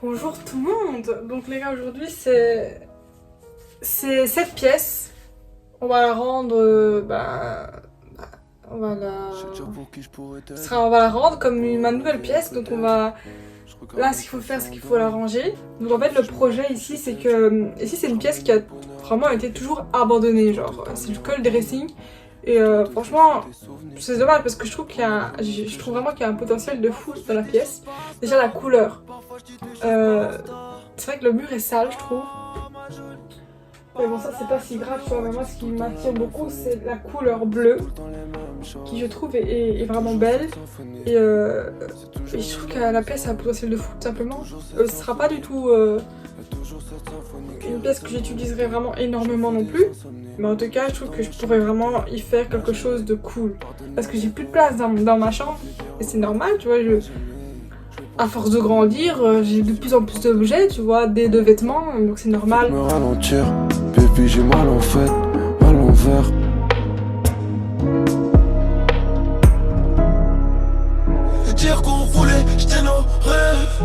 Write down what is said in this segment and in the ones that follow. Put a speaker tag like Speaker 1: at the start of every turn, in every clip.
Speaker 1: Bonjour tout le monde. Donc les gars, aujourd'hui c'est cette pièce. On va la rendre on va la rendre comme ma nouvelle pièce. Donc on va là, ce qu'il faut faire, c'est qu'il faut la ranger. Donc en fait le projet ici, c'est que ici c'est une pièce qui a vraiment été toujours abandonnée, genre c'est du col dressing. Et franchement, c'est dommage parce que je trouve je trouve vraiment qu'il y a un potentiel de fou dans la pièce. Déjà la couleur. C'est vrai que le mur est sale, je trouve. Mais bon, ça c'est pas si grave, tu vois. Mais moi, ce qui m'attire beaucoup, c'est la couleur bleue, qui je trouve est vraiment belle. Et je trouve que la pièce a un potentiel de fou, tout simplement. Ce sera pas du tout une pièce que j'utiliserai vraiment énormément non plus. Mais en tout cas, je trouve que je pourrais vraiment y faire quelque chose de cool. Parce que j'ai plus de place dans ma chambre. Et c'est normal, tu vois. À force de grandir, j'ai de plus en plus d'objets, tu vois, de vêtements, donc c'est normal.
Speaker 2: Me ralentir, baby, j'ai mal en fait, à l'envers. Dire qu'on voulait, j'étais nos rêves.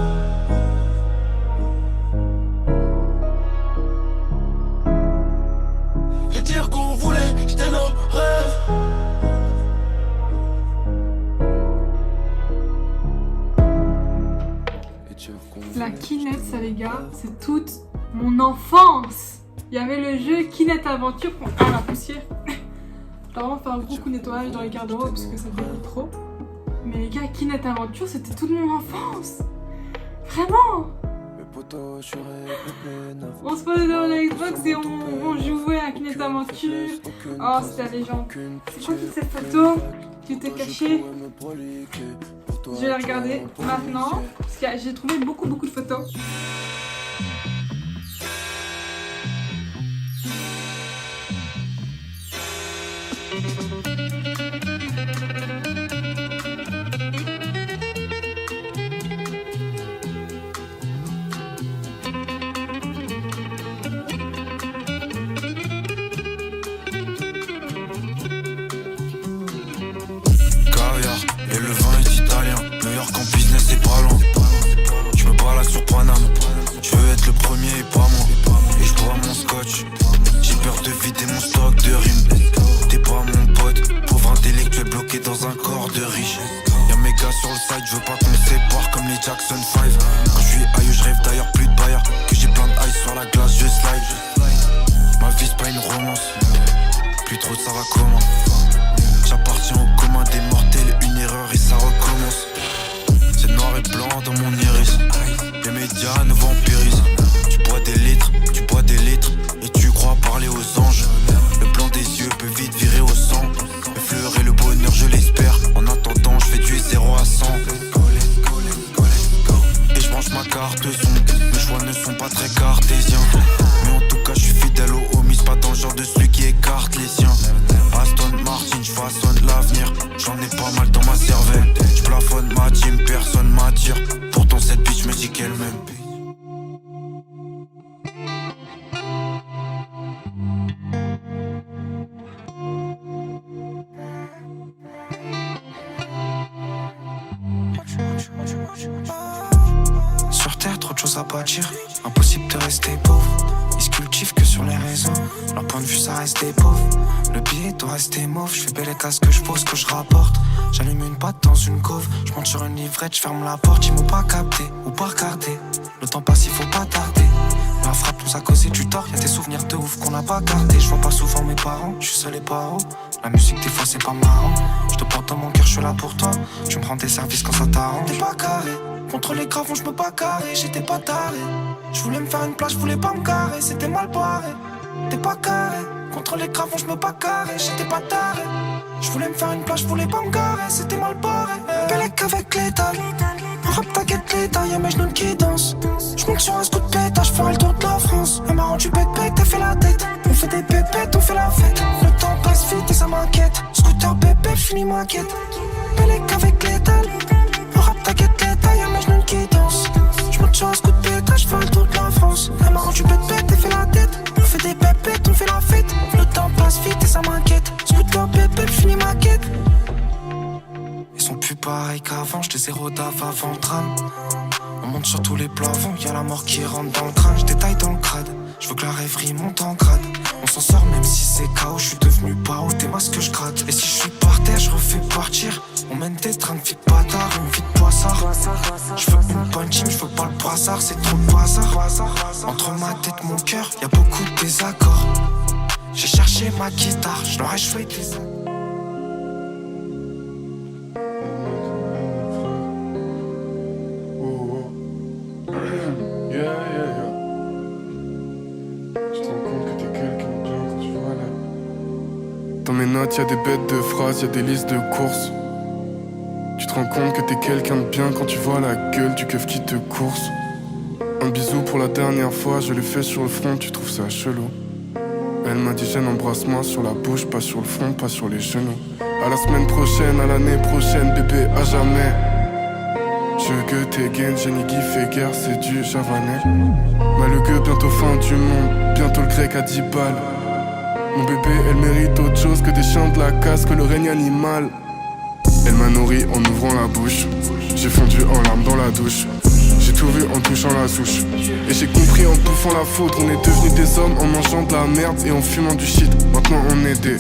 Speaker 2: Et dire qu'on voulait, j'étais nos rêves.
Speaker 1: La Kinect, ça les gars, c'est toute mon enfance. Il y avait le jeu Kinect Aventure. Ah, la poussière. Je dois vraiment faire un gros coup de nettoyage dans les garde-robes parce que ça fait trop. Mais les gars, Kinect Aventure, c'était toute mon enfance. Vraiment. On se posait dans la Xbox et on jouait à Kinect Aventure. Oh, c'était la légende. C'est quoi toutes ces photos qui étaient cachées? Je vais la regarder maintenant, parce que j'ai trouvé beaucoup de photos.
Speaker 2: Et le vin est italien, New York en business c'est pas loin. Je me balade sur Paname, je veux être le premier et pas moi. Et je bois mon scotch, j'ai peur de vider mon stock de rimes. T'es pas mon pote, pauvre intellectuel bloqué dans un corps de riche. Y'a mes gars sur le site, je veux pas qu'on sépare comme les Jackson 5. Quand je suis aïeux, je rêve d'ailleurs plus de baillard. Que j'ai plein de ice sur la glace, je slide. Ma vie c'est pas une romance, plus trop ça va comment. J'appartiens au commun des mortels, une erreur et ça recommence. C'est noir et blanc dans mon iris. Les médias nous vampirisent. Tu bois des litres et tu crois parler aux anges. Le blanc des yeux peut vite virer au sang. Le fleur et le bonheur je l'espère. En attendant je fais du 0 à 100. Et je branche ma carte son. Mes choix ne sont pas très cartésiens. Mais en tout cas je suis fidèle aux homies. Pas dans le genre de celui qui écarte les siens. Aston Martin, je façonne l'avenir. J'en ai pas mal dans ma cervelle. Je plafonne ma team, personne m'attire. Pourtant cette bitch me dit qu'elle m'aime. Sur terre, trop de choses à bâtir. Impossible de rester pauvre. Ils se cultivent que sur les réseaux. Leur point de vue, ça reste des pauvres. Le billet doit rester mauve. Je fais belle casse que je pose, que je rapporte. J'allume une patte dans une cove. Je monte sur une livrette, je ferme la porte. Ils m'ont pas capté ou pas regardé. Le temps passe, il faut pas tarder. La frappe nous a causé du tort. Y'a des souvenirs de ouf qu'on n'a pas gardé. Je vois pas souvent mes parents, je suis seul et paro. La musique des fois c'est pas marrant. Je te porte dans mon cœur, je suis là pour toi. Tu me rends des services quand ça t'arrange. T'es pas carré, contre les gravons je me pas carré. J'étais pas taré, je voulais me faire une place, je voulais pas me carrer. C'était mal barré, t'es pas carré, contre les gravons je me pas carré. J'étais pas taré, je voulais me faire une place, je voulais pas me carrer. C'était mal barré, Bellec avec l'étal. En rap t'inquiète l'état, y'a mes genoux qui dansent. Je monte sur un scoot pétage, je ferai le tour de la France. Un marrant tu pètes, t'as fait la tête. On fait des pépettes, on fait la fête. Le temps passe vite et ça m'inquiète. Scooter bébé, fini ma quête. Bellec avec l'étal. En rap t'inquiète l'état, y'a mes genoux qui dansent. Je monte sur un scoot pétage, je ferai le tour de la France. Un marrant tu pètes, t'as fait la tête. On fait des pépettes, on fait la fête. Le temps passe vite et ça m'inquiète. Scooter bébé, fini ma quête. Ils sont plus pareils qu'avant, j'étais zéro d'ave avant le drame. On monte monte sur tous les plafonds, y'a la mort qui rentre dans le crâne. Je détaille dans le crade, je veux que la rêverie monte en grade. On s'en sort même si c'est KO, je suis devenu pao, t'es moi ce que je gratte. Et si je suis par terre, je refais partir. On mène des trains de vie de bâtard, une vie de poissard. Je veux une bonne team, je veux pas le brassard, c'est trop le bazar. Entre ma tête et mon cœur, y'a beaucoup de désaccords. J'ai cherché ma guitare, je leur ai joué des accords.
Speaker 3: Dans mes notes, y'a des bêtes de phrases, y'a des listes de courses. Tu te rends compte que t'es quelqu'un de bien quand tu vois la gueule du keuf qui te course. Un bisou pour la dernière fois, je l'ai fait sur le front, tu trouves ça chelou. Elle m'a dit Jeanne, embrasse-moi sur la bouche, pas sur le front, pas sur les genoux. À la semaine prochaine, à l'année prochaine, bébé, à jamais. Je veux que t'es gain, Jenny Guy fait guerre, c'est du javanais. Mais le gueux, bientôt fin du monde, bientôt le grec à 10 balles. Mon bébé, elle mérite autre chose que des chiens de la casse, que le règne animal. Elle m'a nourri en ouvrant la bouche. J'ai fondu en larmes dans la douche. J'ai tout vu en touchant la souche. Et j'ai compris en bouffant la foudre. On est devenus des hommes en mangeant de la merde et en fumant du shit. Maintenant on est des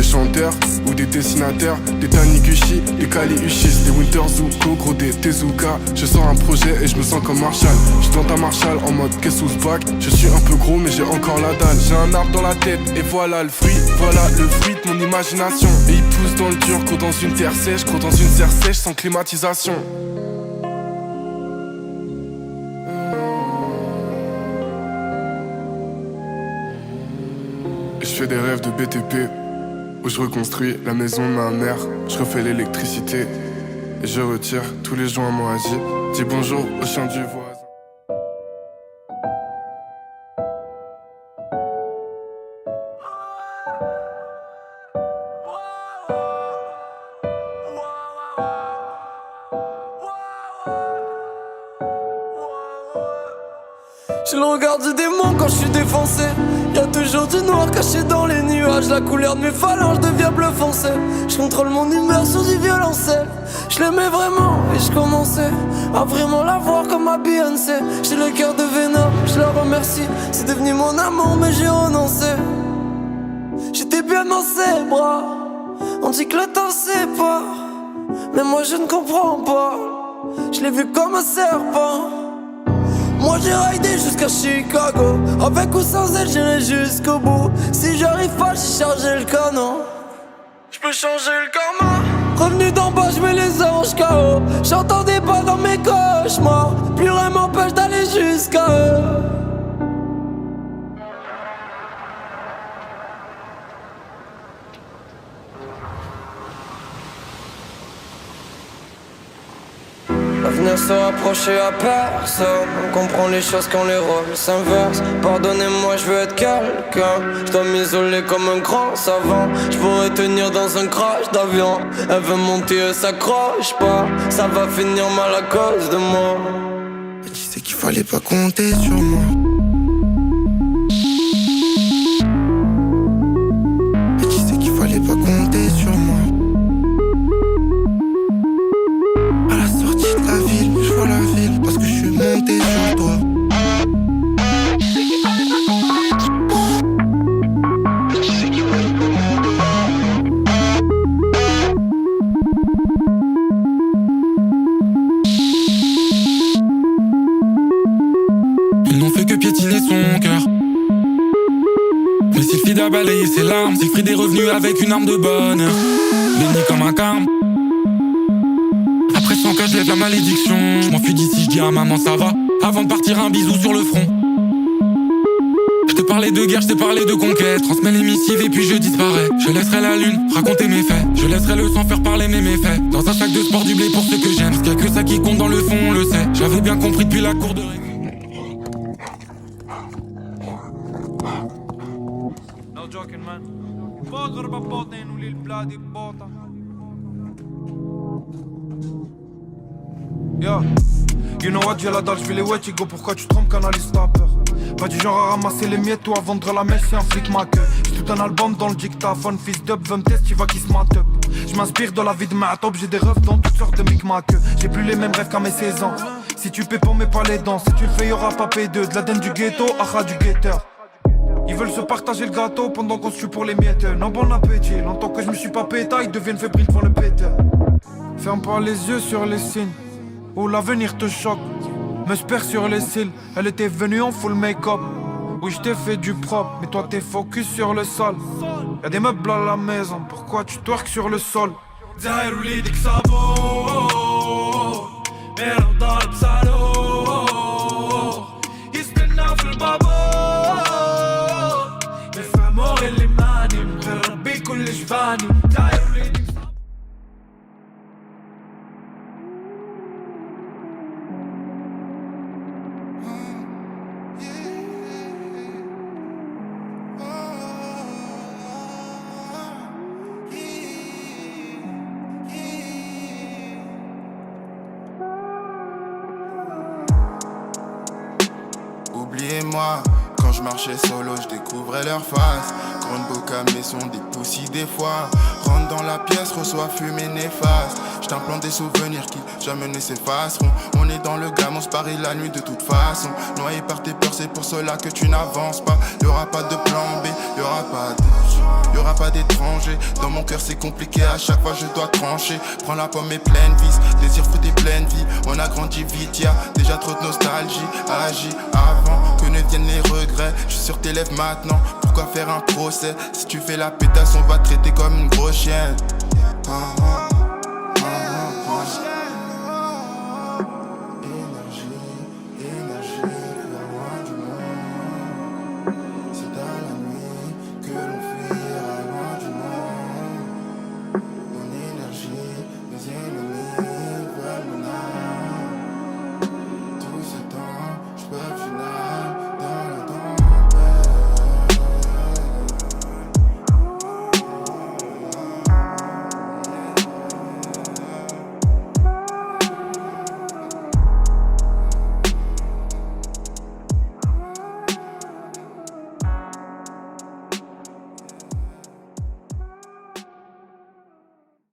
Speaker 3: chanteurs ou des dessinateurs. Des Taniguchi, des Kali-Uchis, des Winter Zuko, gros des Tezuka. Je sors un projet et je me sens comme Marshall. J'suis dans ta Marshall en mode guess who's back. Je suis un peu gros mais j'ai encore la dalle. J'ai un arbre dans la tête et voilà le fruit. Voilà le fruit de mon imagination. Et il pousse dans le dur, cours dans une terre sèche. Cours dans une serre sèche sans climatisation. Je fais des rêves de BTP où je reconstruis la maison de ma mère. Je refais l'électricité et je retire tous les joints à mon agi. Dis bonjour au chien du voisin.
Speaker 4: J'ai le regard du démon quand je suis défoncé. Y'a toujours du noir caché dans les nuages. La couleur de mes phalanges devient bleu foncé. Je contrôle mon humeur sur du violoncelle. Je l'aimais vraiment et je commençais à vraiment la voir comme ma Beyoncé. J'ai le cœur de Venom, je la remercie. C'est devenu mon amour mais j'ai renoncé. J'étais bien dans ses bras. On dit que le temps sépare, mais moi je ne comprends pas. Je l'ai vu comme un serpent. Moi j'ai raidé jusqu'à Chicago. Avec ou sans elle j'irai jusqu'au bout. Si j'arrive pas j'ai chargé le canon. J'peux changer le karma. Revenu d'en bas j'mets les anges KO. J'entendais pas dans mes cauchemars. Plus rien m'empêche d'aller jusqu'à eux. L'avenir se rapprocher à personne. On comprend les choses quand les rôles s'inversent. Pardonnez-moi, je veux être quelqu'un. Je dois m'isoler comme un grand savant. Je pourrais tenir dans un crash d'avion. Elle veut monter, elle s'accroche pas. Ça va finir mal à cause de moi.
Speaker 2: Elle disait qu'il fallait pas compter sur moi. Elle disait qu'il fallait pas compter sur moi. Je vois la ville parce que je suis monté sur toi.
Speaker 5: Ils n'ont fait que piétiner son cœur. Mais s'il fit à balayer ses larmes, s'il ferait des revenus avec une arme de bonheur. Béni comme un carme. Après 100 cas, je lève la malédiction. Je m'enfuis d'ici, je dis à maman ça va. Avant de partir, un bisou sur le front. Je te parlais de guerre, je t'ai parlé de conquête. Transmets les missives et puis je disparais. Je laisserai la lune raconter mes faits. Je laisserai le sang faire parler mes méfaits. Dans un sac de sport du blé pour ceux que j'aime. Parce qu'il y a que ça qui compte dans le fond, on le sait. J'avais bien compris depuis la cour de récré.
Speaker 6: No joking man. فاغر بباطن وللبلاد بباطن. Yo, you know what, j'ai la dalle, j'fais les wet, go, pourquoi tu trompes, canalise ta peur. Pas du genre à ramasser les miettes ou à vendre la mèche, c'est un flic ma queue. J'ai tout un album dans le dictaphone, fils d'up, veut me test, tu vas qui se mate up. J'm'inspire de la vie de ma top, j'ai des refs dans toutes sortes de micmac. J'ai plus les mêmes rêves qu'à mes 16 ans. Si tu paies pas, mets pas les dents. Si tu le fais, y'aura pas P2. De la denne du ghetto, aha du guetteur. Ils veulent se partager le gâteau pendant qu'on se tue pour les miettes. Non, bon appétit. Longtemps que je me suis pas péta, ils deviennent fébriles devant le péteur. Ferme pas les yeux sur les signes où l'avenir te choque. Me spère sur les cils. Elle était venue en full make-up. Oui, je t'ai fait du propre, mais toi t'es focus sur le sol. Y'a des meubles à la maison, pourquoi tu twerks sur le sol?
Speaker 7: داير وليدك صابون ميرا ضارب صالون يستنى في البابور يفهموا اللي ماني من ربي كل جباني داير وليدك
Speaker 8: Oubliez-moi, quand je marchais solo, je découvrais leur face. Grande boca, mais sont des poussis des fois. Rentre dans la pièce, reçois fumée néfaste. Je t'implante des souvenirs qui jamais ne s'effaceront. On est dans le gamme, on se parie la nuit de toute façon. Noyé par tes peurs, c'est pour cela que tu n'avances pas. Y'aura pas de plan B, y'aura pas d'étranger. Dans mon cœur c'est compliqué, à chaque fois je dois trancher. Prends la pomme et pleine vis, désir fou des pleines vies. On a grandi vite, y'a déjà trop de nostalgie. Agis avant que ne viennent les regrets. Je suis sur tes lèvres maintenant, pourquoi faire un procès? Si tu fais la pétasse on va te traiter comme une grosse chienne.